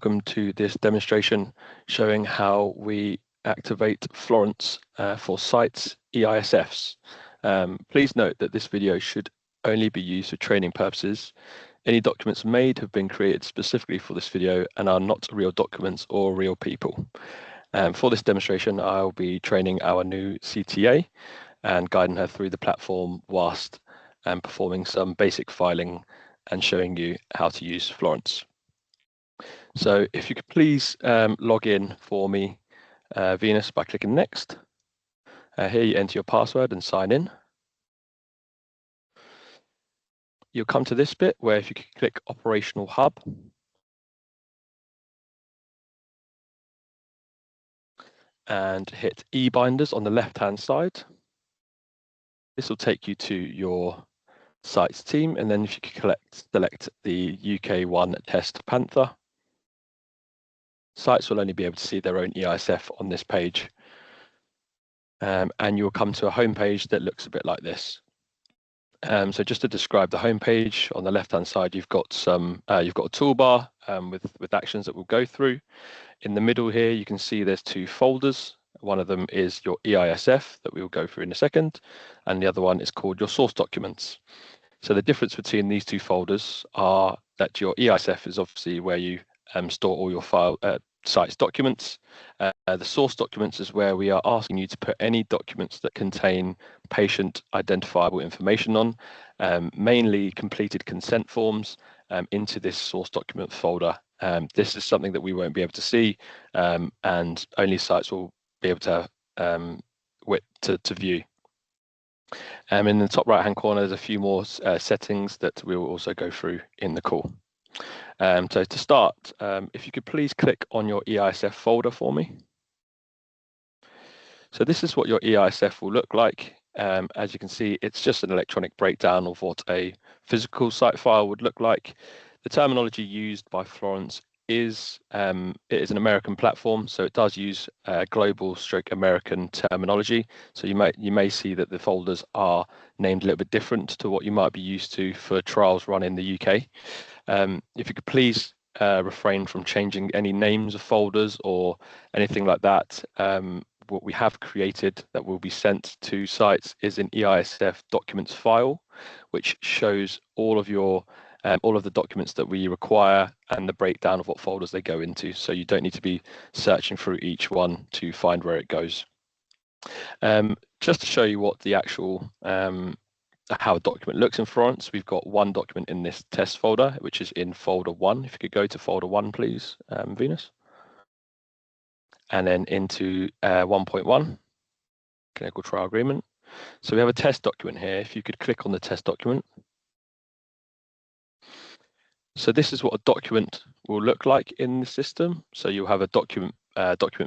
Welcome to this demonstration showing how we activate Florence for sites eISFs. Please note that this video should only be used for training purposes. Any documents made have been created specifically for this video and are not real documents or real people. For this demonstration, I'll be training our new CTA and guiding her through the platform whilst performing some basic filing and showing you how to use Florence. So if you could please log in for me, Venus, by clicking next. Here you enter your password and sign in. You'll come to this bit where if you could click Operational Hub. And hit eBinders on the left-hand side. This will take you to your sites team, and then if you could select the UK1 test Panther. Sites will only be able to see their own eISF on this page. And you'll come to a home page that looks a bit like this. So just to describe the home page, on the left-hand side, you've got a toolbar with actions that we'll go through. In the middle here, you can see there's two folders. One of them is your eISF that we will go through in a second, and the other one is called your source documents. So the difference between these two folders are that your eISF is obviously where you store all your sites documents. The source documents is where we are asking you to put any documents that contain patient identifiable information on, mainly completed consent forms, into this source document folder. This is something that we won't be able to see, and only sites will be able to view. In the top right-hand corner, there's a few more settings that we will also go through in the call. So to start, if you could please click on your eISF folder for me. So this is what your eISF will look like. As you can see, it's just an electronic breakdown of what a physical site file would look like. The terminology used by Florence is it is an American platform, so it does use global/American terminology. So you may see that the folders are named a little bit different to what you might be used to for trials run in the UK. If you could please refrain from changing any names of folders or anything like that. What we have created that will be sent to sites is an eISF documents file, which shows all of the documents that we require and the breakdown of what folders they go into. So you don't need to be searching through each one to find where it goes. Just to show you what the actual how a document looks in Florence, we've got one document in this test folder, which is in folder 1. If you could go to folder 1, please, Venus. And then into 1.1, clinical trial agreement. So we have a test document here. If you could click on the test document. So this is what a document will look like in the system. So you'll have a document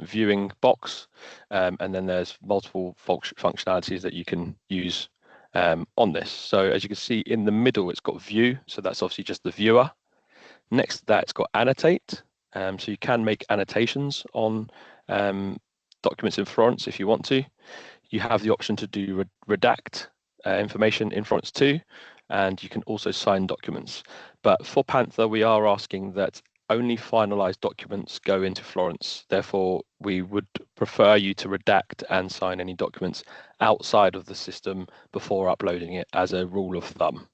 viewing box, and then there's multiple functionalities that you can use on this. So as you can see in the middle, it's got view. So that's obviously just the viewer. Next to that, it's got annotate. So you can make annotations on documents in Florence if you want to. You have the option to do redact information in Florence too, and you can also sign documents. But for Panther, we are asking that only finalized documents go into Florence. Therefore, we would prefer you to redact and sign any documents outside of the system before uploading it as a rule of thumb.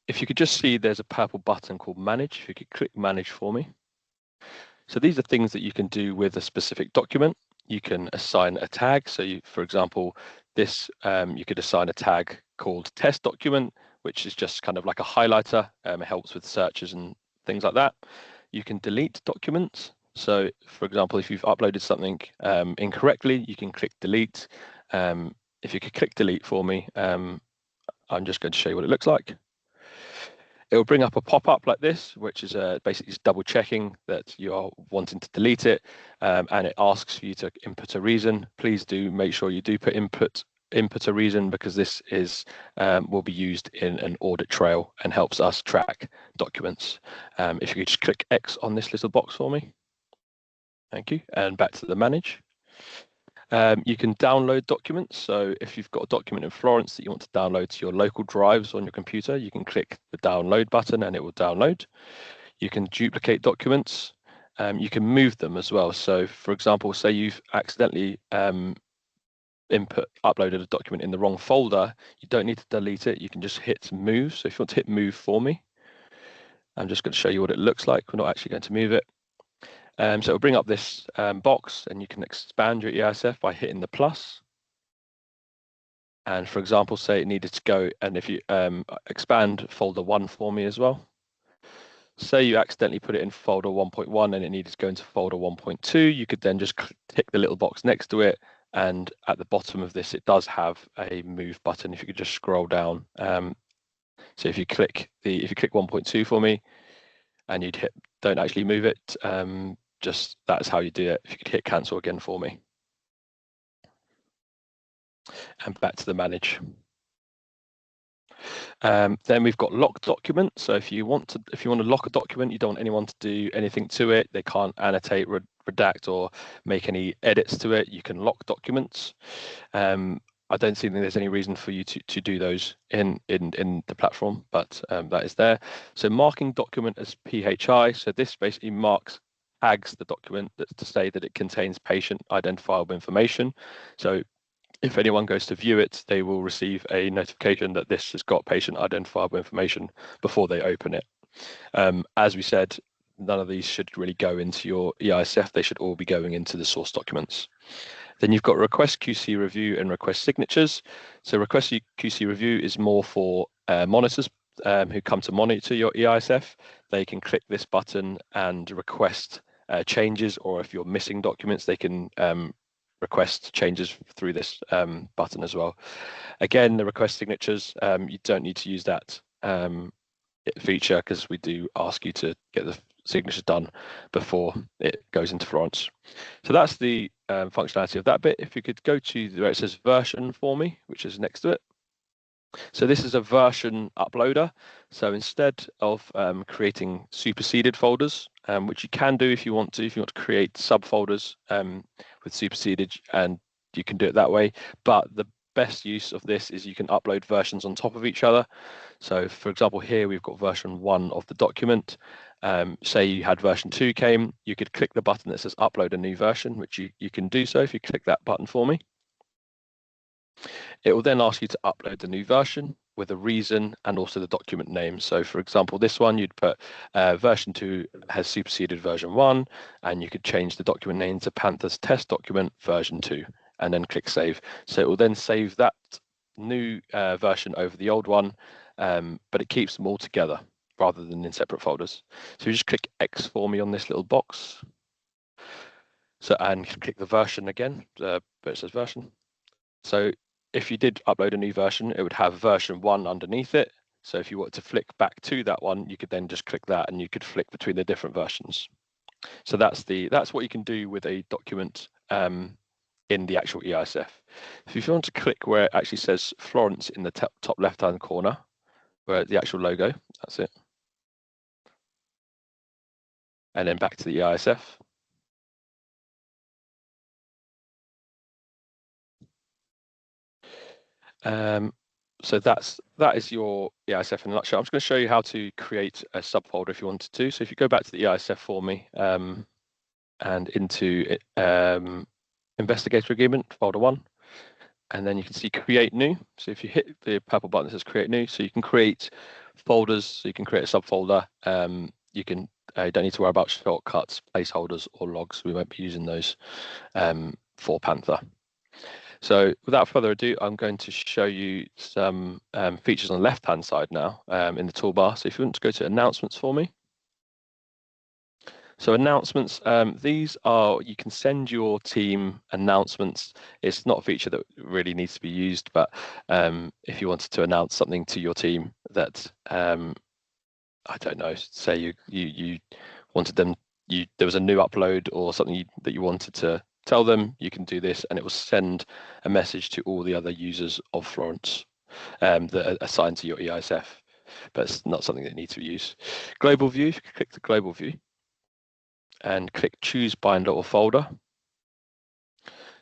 If you could just see, there's a purple button called Manage. If you could click Manage for me. So these are things that you can do with a specific document. You can assign a tag. So for example, this, you could assign a tag called test document, which is just kind of like a highlighter. It helps with searches and things like that. You can delete documents. So for example, if you've uploaded something incorrectly, you can click delete. If you could click delete for me, I'm just going to show you what it looks like. It will bring up a pop-up like this, which is basically just double checking that you are wanting to delete it, and it asks for you to input a reason. Please do make sure you do input a reason, because this is will be used in an audit trail and helps us track documents. If you could just click X on this little box for me. Thank you, and back to the manage. You can download documents. So if you've got a document in Florence that you want to download to your local drives on your computer, you can click the download button and it will download. You can duplicate documents. You can move them as well. So, for example, say you've accidentally uploaded a document in the wrong folder, you don't need to delete it. You can just hit move. So if you want to hit move for me, I'm just going to show you what it looks like. We're not actually going to move it. So it'll bring up this box, and you can expand your eISF by hitting the plus. And for example, say it needed to go, and if you expand folder 1 for me as well. Say you accidentally put it in folder 1.1 and it needed to go into folder 1.2, you could then just tick the little box next to it, and at the bottom of this it does have a move button. If you could just scroll down, so if you click 1.2 for me and you'd hit don't actually move it, just that's how you do it. If you could hit cancel again for me, and back to the manage. Then we've got lock document. So if you want to lock a document, you don't want anyone to do anything to it. They can't annotate, redact, or make any edits to it. You can lock documents. I don't think there's any reason for you to do those in the platform, but that is there. So marking document as PHI. So this basically tags the document to say that it contains patient identifiable information. So if anyone goes to view it, they will receive a notification that this has got patient identifiable information before they open it. As we said, none of these should really go into your eISF. They should all be going into the source documents. Then you've got request QC review and request signatures. So request QC review is more for monitors who come to monitor your eISF. They can click this button and request changes, or if you're missing documents, they can request changes through this button as well. Again, the request signatures, you don't need to use that feature, because we do ask you to get the signature done before it goes into Florence. So that's the functionality of that bit. If you could go to where it says version for me, which is next to it. So this is a version uploader. So instead of creating superseded folders, which you can do if you want to create subfolders with superseded, and you can do it that way. But the best use of this is you can upload versions on top of each other. So for example, here we've got version 1 of the document. Say you had version 2 came, you could click the button that says upload a new version, which you can do so if you click that button for me. It will then ask you to upload the new version with a reason and also the document name. So for example, this one, you'd put version 2 has superseded version 1, and you could change the document name to Panther's test document version 2, and then click save. So it will then save that new version over the old one, but it keeps them all together rather than in separate folders. So you just click X for me on this little box. So, and click the version again, but it says version. So if you did upload a new version, it would have version 1 underneath it. So if you wanted to flick back to that one, you could then just click that, and you could flick between the different versions. So that's what you can do with a document in the actual eISF. So if you want to click where it actually says Florence in the top left-hand corner, where the actual logo, that's it. And then back to the eISF. So that is your eISF in a nutshell. I'm just going to show you how to create a subfolder if you wanted to. So if you go back to the eISF for me, and into investigator agreement, folder 1, and then you can see create new. So if you hit the purple button that says create new, so you can create folders, so you can create a subfolder. You don't need to worry about shortcuts, placeholders, or logs. We won't be using those for Panther. So without further ado, I'm going to show you some features on the left-hand side now in the toolbar. So if you want to go to announcements for me. So announcements, these are, you can send your team announcements. It's not a feature that really needs to be used, but if you wanted to announce something to your team that, I don't know, say you wanted them, there was a new upload or something that you wanted to tell them, you can do this, and it will send a message to all the other users of Florence that are assigned to your eISF, but it's not something that needs to be used. Global view, if you click the global view and click choose binder or folder.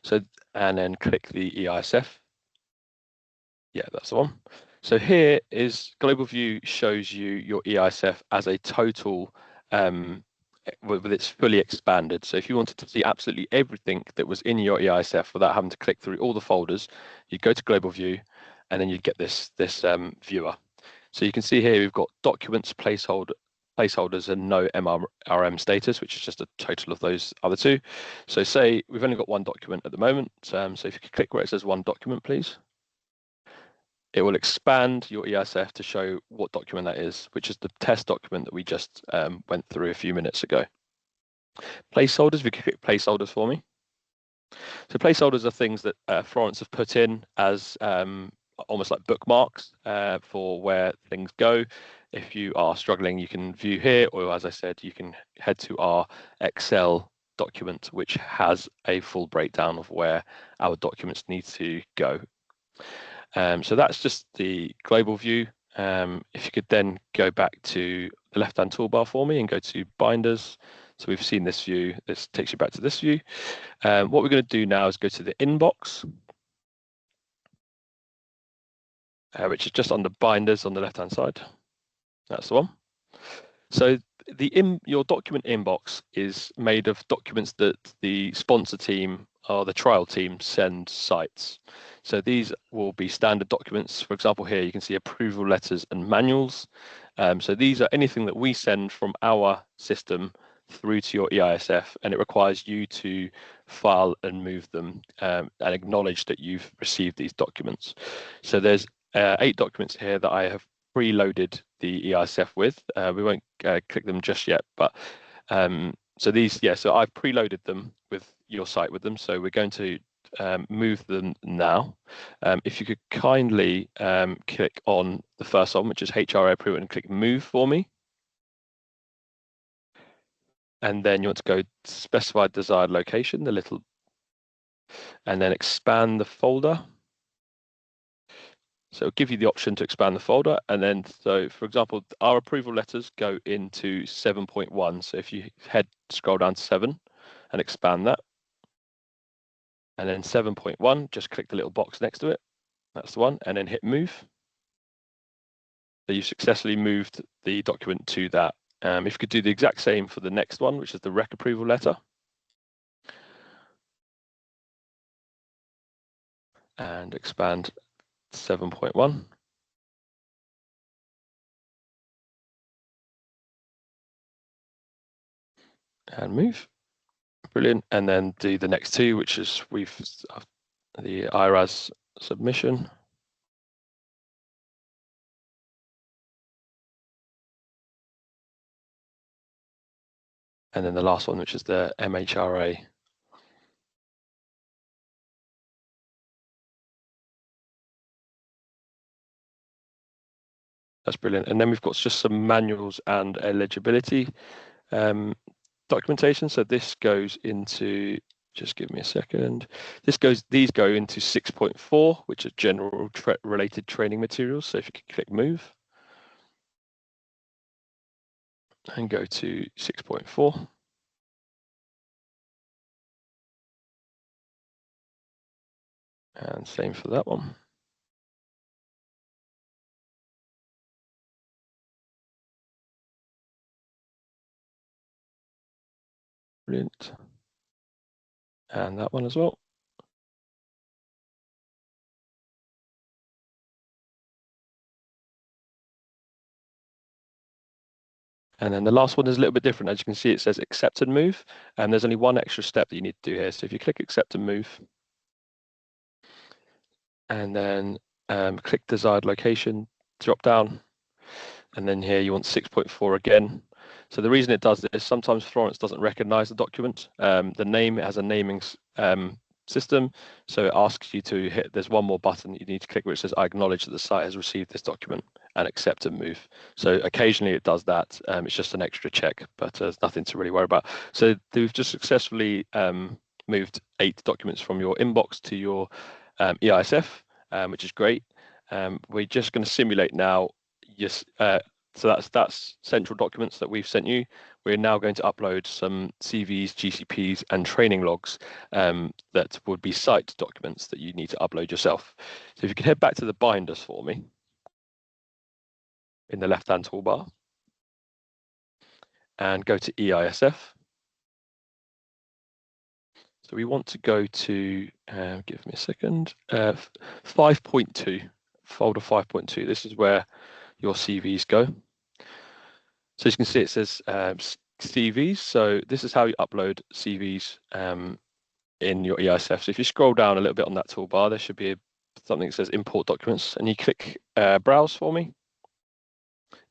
So, and then click the eISF. Yeah, that's the one. So here is global view, shows you your eISF as a total with its fully expanded. So if you wanted to see absolutely everything that was in your eISF without having to click through all the folders, you'd go to Global View, and then you'd get this viewer. So you can see here we've got documents, placeholders, and no MRM status, which is just a total of those other two. So say we've only got one document at the moment. So if you could click where it says one document, please. It will expand your eISF to show what document that is, which is the test document that we just went through a few minutes ago. Placeholders, we could click placeholders for me. So placeholders are things that Florence have put in as almost like bookmarks for where things go. If you are struggling, you can view here, or as I said, you can head to our Excel document, which has a full breakdown of where our documents need to go. So that's just the global view. If you could then go back to the left-hand toolbar for me and go to binders. So we've seen this view. This takes you back to this view. What we're going to do now is go to the inbox, which is just under binders on the left-hand side. That's the one. So your document inbox is made of documents that the sponsor team or the trial team send sites. So these will be standard documents. For example, here you can see approval letters and manuals. So these are anything that we send from our system through to your eISF, and it requires you to file and move them and acknowledge that you've received these documents. So there's 8 documents here that I have preloaded the eISF with. We won't click them just yet, but so these, so I've preloaded them with your site with them. So we're going to move them now. If you could kindly click on the first one, which is HRA approval, and click move for me. And then you want to go to specify desired location, and then expand the folder. So it'll give you the option to expand the folder. And then, so for example, our approval letters go into 7.1. So if you scroll down to 7 and expand that, and then 7.1, just click the little box next to it. That's the one, and then hit move. So you've successfully moved the document to that. If you could do the exact same for the next one, which is the rec approval letter. And expand 7.1. And move. Brilliant. And then do the next two, which is the IRAS submission. And then the last one, which is the MHRA. That's brilliant. And then we've got just some manuals and eligibility documentation. So this goes into, just give me a second. These go into 6.4, which are general related training materials. So if you could click move and go to 6.4. And same for that one. Brilliant. And that one as well. And then the last one is a little bit different. As you can see, it says accept and move. And there's only one extra step that you need to do here. So if you click accept and move, and then click desired location, drop down. And then here you want 6.4 again. So the reason it does this, sometimes Florence doesn't recognize the document. The name, it has a naming system. So it asks you to hit, there's one more button that you need to click where it says, I acknowledge that the site has received this document, and accept and move. So occasionally it does that. It's just an extra check, but there's nothing to really worry about. So we've just successfully moved 8 documents from your inbox to your eISF, which is great. We're just going to simulate now. Yes, so that's central documents that we've sent you. We're now going to upload some CVs, GCPs, and training logs that would be site documents that you need to upload yourself. So if you could head back to the binders for me in the left-hand toolbar. and go to eISF. So we want to go to, give me a second, 5.2, folder 5.2. This is where your CVs go. So as you can see, it says CVs. So this is how you upload CVs in your eISF. So if you scroll down a little bit on that toolbar, there should be something that says import documents, and you click browse for me.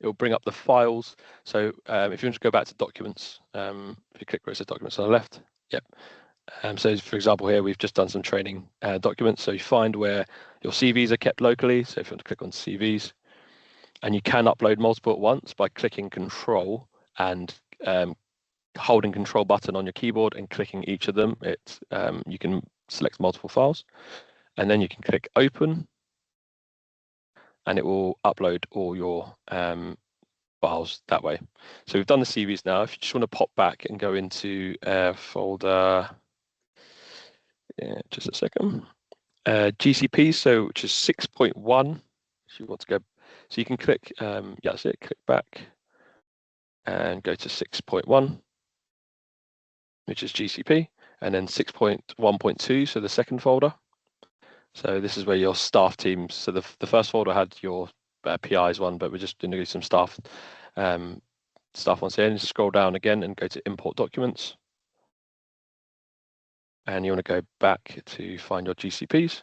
It will bring up the files. So if you want to go back to documents, if you click where it says documents on the left, yep. So for example, here we've just done some training documents. So you find where your CVs are kept locally. So if you want to click on CVs, and you can upload multiple at once by clicking Control and holding Control button on your keyboard and clicking each of them. You can select multiple files, and then you can click Open, and it will upload all your files that way. So we've done the CVs now. If you just want to pop back and go into folder, just a second, GCP, so which is 6.1. If you want to go, so you can click, yeah, that's it, click back and go to 6.1, which is GCP, and then 6.1.2, so the second folder. So this is where your staff teams, so the first folder had your PIs one, but we're just going to do some staff ones here, and just scroll down again and go to import documents. And you want to go back to find your GCPs.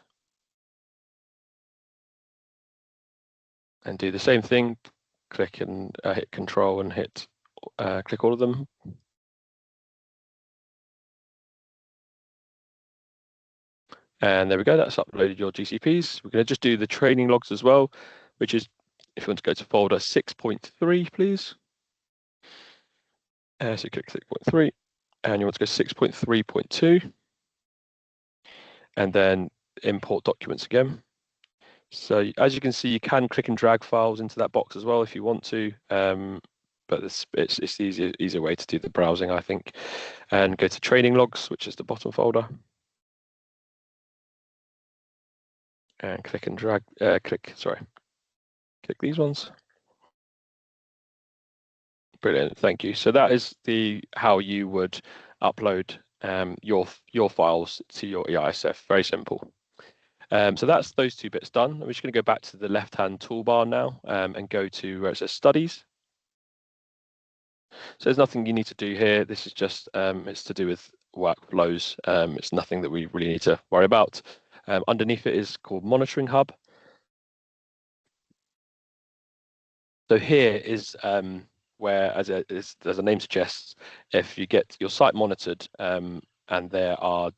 And do the same thing, click and hit Control and hit click all of them. And there we go, that's uploaded your GCPs. We're going to just do the training logs as well, which is, if you want to go to folder 6.3, please. So click 6.3, and you want to go 6.3.2, and then import documents again. So as you can see, you can click and drag files into that box as well if you want to, but it's the easier way to do the browsing, I think. And go to training logs, which is the bottom folder, and click and drag, click these ones. Brilliant, thank you. So that is how you would upload your files to your eISF. Very simple. So that's those two bits done. We're just going to go back to the left-hand toolbar now and go to where it says Studies. So there's nothing you need to do here. This is just it's to do with workflows. It's nothing that we really need to worry about. Underneath it is called Monitoring Hub. So here is where, as the name suggests, if you get your site monitored and there are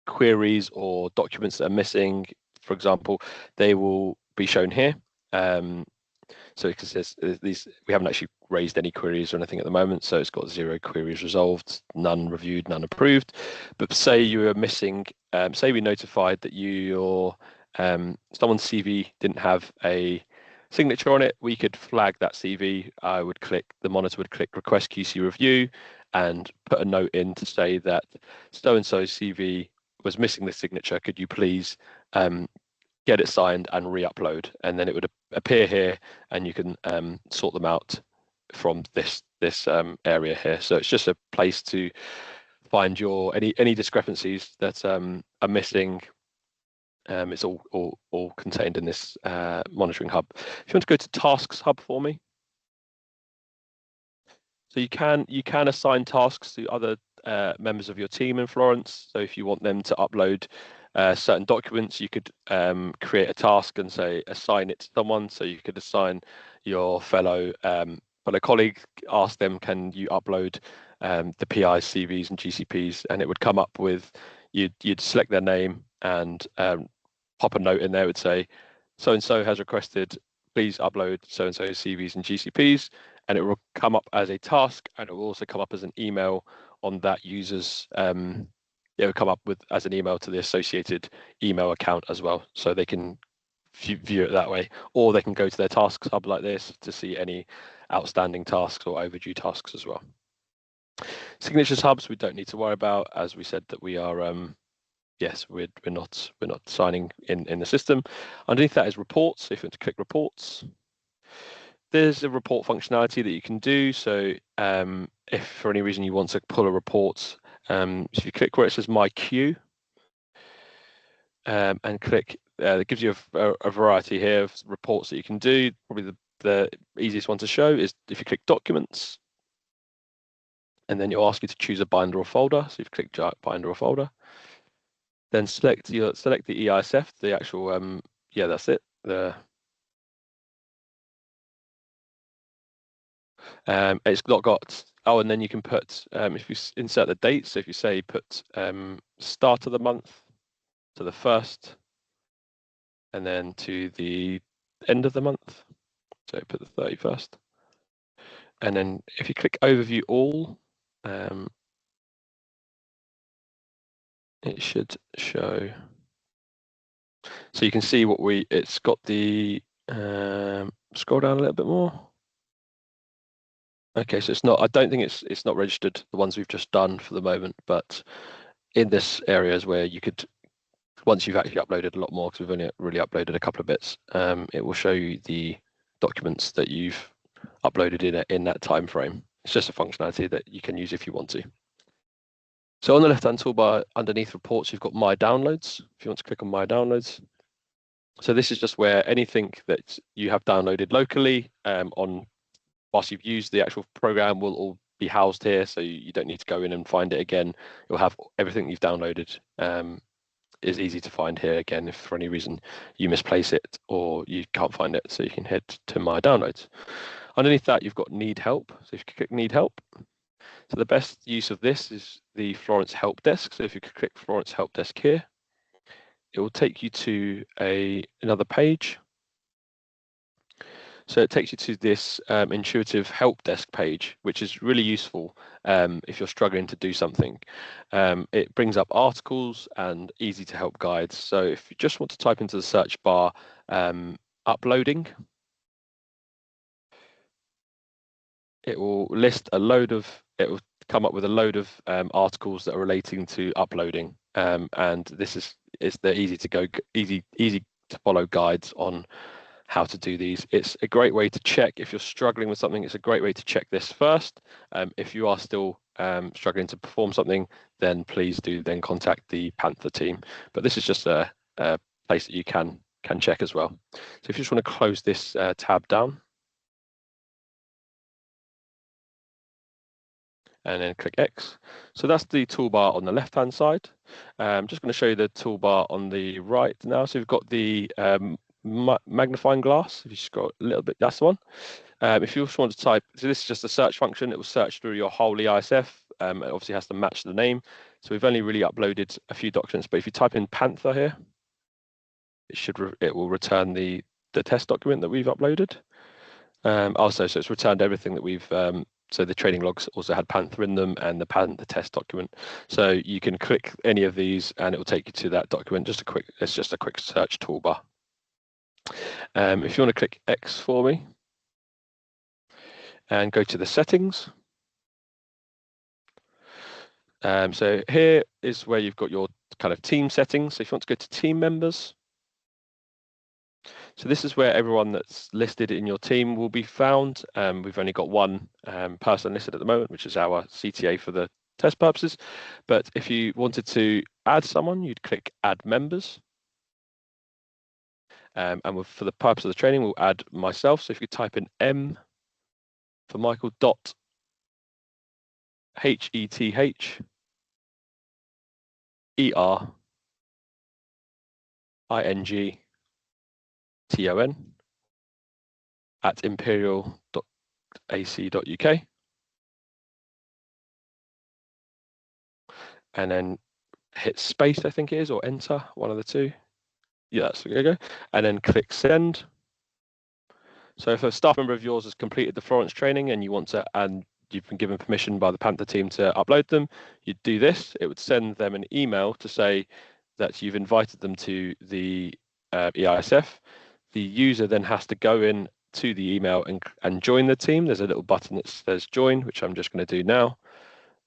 queries or documents that are missing, for example, they will be shown here. So it says these, we haven't actually raised any queries or anything at the moment, so it's got 0 queries resolved, none reviewed, none approved. But say you were missing, say we notified that someone's CV didn't have a signature on it, we could flag that CV. The monitor would click Request QC Review and put a note in to say that so-and-so's CV was missing the signature. Could you please get it signed and re-upload? And then it would appear here, and you can sort them out from this area here. So it's just a place to find any discrepancies that are missing. It's all contained in this monitoring hub. If you want to go to Tasks Hub for me. So you can assign tasks to other members of your team in Florence. So if you want them to upload certain documents, you could create a task and say assign it to someone. So you could assign your fellow colleague, ask them, can you upload the PI's CVs and GCPs, and it would come up with, you'd select their name and pop a note in there. It would say so and so has requested, please upload so and so's CVs and GCPs, and it will come up as a task, and it will also come up as an email on that user's. It will come up as an email to the associated email account as well, so they can view it that way, or they can go to their tasks hub like this to see any outstanding tasks or overdue tasks as well. Signatures hubs we don't need to worry about, as we said that we are yes, we're not signing in the system. Underneath that is reports. So if you want to click reports, there's a report functionality that you can do. So if for any reason you want to pull a report, if you click where it says My Queue and click, it gives you a variety here of reports that you can do. Probably the easiest one to show is if you click Documents, and then it'll ask you to choose a binder or folder. So you've clicked binder or folder. Then select the eISF, the actual yeah, that's it. It's not got, oh, and then you can put if you insert the date. So if you say put start of the month to the 1st, and then to the end of the month, so put the 31st, and then if you click Overview All, it should show. So you can see what it's got the, scroll down a little bit more. Okay, so it's not, I don't think it's not registered, the ones we've just done for the moment, but in this area is where you could, once you've actually uploaded a lot more, because we've only really uploaded a couple of bits, it will show you the documents that you've uploaded in that time frame. It's just a functionality that you can use if you want to. So on the left-hand toolbar, underneath reports, you've got My Downloads. If you want to click on My Downloads. So this is just where anything that you have downloaded locally whilst you've used the actual program will all be housed here. So you don't need to go in and find it again. You'll have everything you've downloaded is easy to find here again if for any reason you misplace it or you can't find it. So you can head to My Downloads. Underneath that, you've got Need Help. So if you click Need Help, so the best use of this is the Florence Help Desk. So if you could click Florence Help Desk here, it will take you to another page. So it takes you to this intuitive help desk page, which is really useful if you're struggling to do something. It brings up articles and easy to help guides. So if you just want to type into the search bar uploading, it will it will come up with a load of articles that are relating to uploading. And this is the easy to follow guides on how to do these. It's a great way to check if you're struggling with something. It's a great way to check this first. If you are still struggling to perform something, then please do then contact the Panther team. But this is just a place that you can check as well. So if you just want to close this tab down and then click X. So that's the toolbar on the left-hand side. I'm just going to show you the toolbar on the right now. So we've got the magnifying glass. If you scroll a little bit, that's the one. If you also want to type, so this is just a search function. It will search through your whole eISF. It obviously has to match the name. So we've only really uploaded a few documents, but if you type in Panther here, it will return the test document that we've uploaded. Also, so it's returned everything that we've. So the training logs also had Panther in them and the Panther test document. So you can click any of these and it will take you to that document. It's just a quick search toolbar. If you want to click X for me and go to the settings. So here is where you've got your kind of team settings. So if you want to go to team members, so this is where everyone that's listed in your team will be found. We've only got one person listed at the moment, which is our CTA for the test purposes. But if you wanted to add someone, you'd click Add Members. And for the purpose of the training, we'll add myself. So if you type in M for Michael dot HETH ERINGTON at imperial.ac.uk, and then hit space, I think it is, or enter, one of the two. Yeah, that's there you go. And then click send. So if a staff member of yours has completed the Florence training and you want to, and you've been given permission by the Panther team to upload them, you'd do this. It would send them an email to say that you've invited them to the eISF. The user then has to go in to the email and join the team. There's a little button that says join, which I'm just going to do now.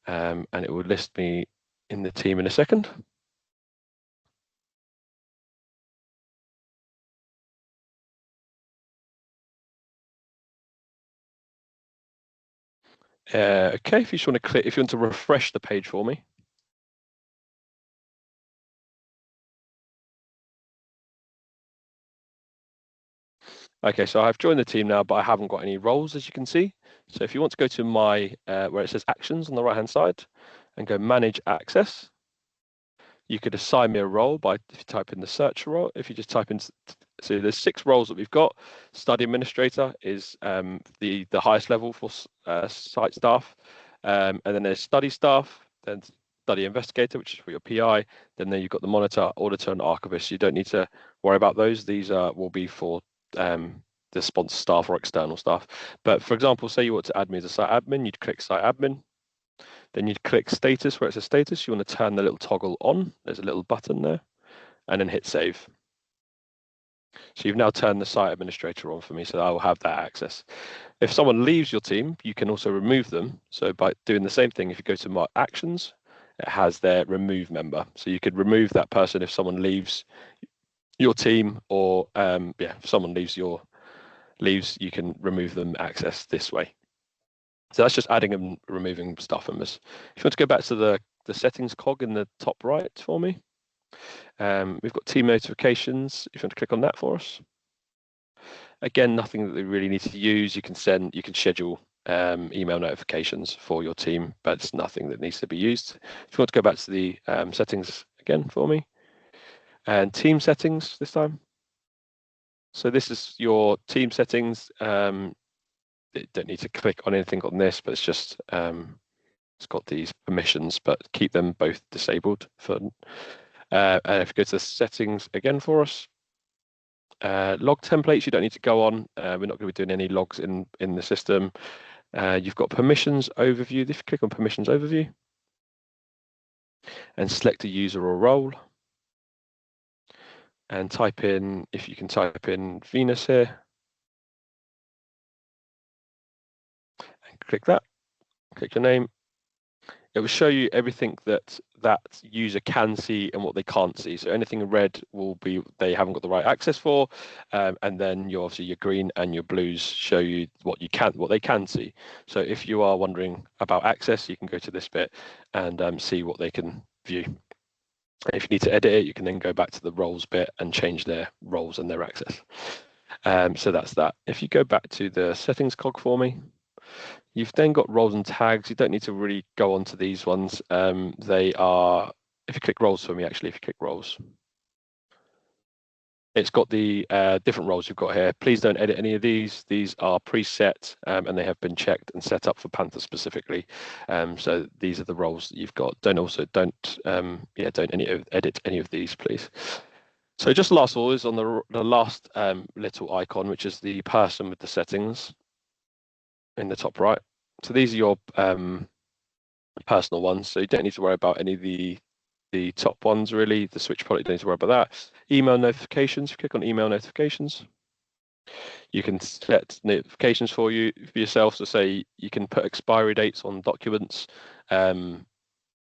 And it will list me in the team in a second. Okay, if you just want to click, if you want to refresh the page for me. Okay, so I've joined the team now, but I haven't got any roles, as you can see. So if you want to go to my, where it says actions on the right-hand side and go manage access, you could assign me a role by, if you type in the search role, if you just type in, so there's 6 roles that we've got. Study administrator is the highest level for site staff. And then there's study staff, then study investigator, which is for your PI. Then you've got the monitor, auditor, and archivist. You don't need to worry about those. These will be for the sponsor staff or external staff. But for example, say you want to add me as a site admin, you'd click site admin. Then you'd click status where it says status. You want to turn the little toggle on. There's a little button there, and then hit save. So you've now turned the site administrator on for me, so I will have that access. If someone leaves your team, you can also remove them. So by doing the same thing, if you go to my actions, it has their remove member. So you could remove that person if someone leaves your team, or if someone leaves, you can remove them access this way. So that's just adding and removing staff members. If you want to go back to the settings cog in the top right for me, we've got team notifications. If you want to click on that for us. Again, nothing that they really need to use. You can schedule email notifications for your team, but it's nothing that needs to be used. If you want to go back to the settings again for me, and team settings this time. So this is your team settings. You don't need to click on anything on this, but it's just it's got these permissions, but keep them both disabled for. And if you go to the settings again for us, log templates you don't need to go on. We're not going to be doing any logs in the system. You've got permissions overview. If you click on permissions overview and select a user or role, and type in, if you can type in Venus here, and click that, click your name. It will show you everything that user can see and what they can't see. So anything in red will be they haven't got the right access for, and then obviously your green and your blues show you what they can see. So if you are wondering about access, you can go to this bit and see what they can view. And if you need to edit it, you can then go back to the roles bit and change their roles and their access. So that's that. If you go back to the settings cog for me, you've then got roles and tags. You don't need to really go on to these ones. They are, if you click roles for me, actually, if you click roles, it's got the different roles you've got here. Please don't edit any of these. These are preset and they have been checked and set up for Panther specifically. So these are the roles that you've got. Don't edit any of these, please. So just last of all is on the last little icon, which is the person with the settings in the top right. So these are your personal ones. So you don't need to worry about any of the top ones really. The switch product, you don't need to worry about that. Email notifications, if you click on email notifications, you can set notifications for yourself. So say you can put expiry dates on documents,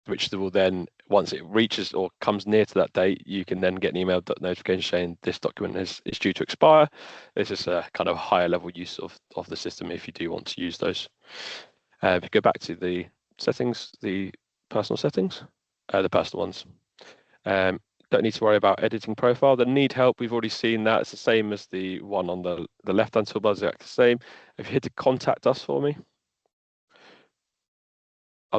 which will then, once it reaches or comes near to that date, you can then get an email notification saying this document is due to expire. This is a kind of higher level use of the system if you do want to use those. If you go back to the settings, the personal settings, the personal ones. Don't need to worry about editing profile. The need help, we've already seen that. It's the same as the one on the left-hand toolbar, exactly the same. If you hit to contact us for me,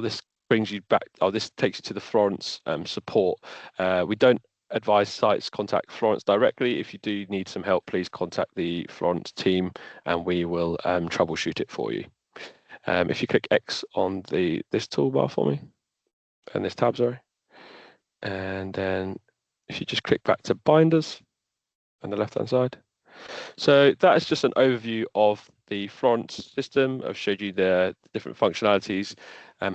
this brings you back, this takes you to the Florence support. We don't advise sites contact Florence directly. If you do need some help, please contact the Florence team and we will troubleshoot it for you. If you click X on this toolbar for me, and this tab, sorry, and then if you just click back to binders on the left-hand side. So that is just an overview of the Florence system. I've showed you the different functionalities,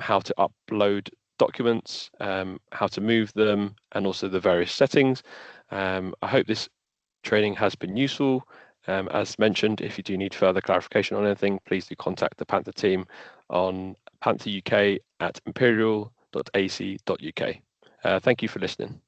how to upload documents, how to move them, and also the various settings. I hope this training has been useful. As mentioned, if you do need further clarification on anything, please do contact the Panther team on pantheruk@imperial.ac.uk. Thank you for listening.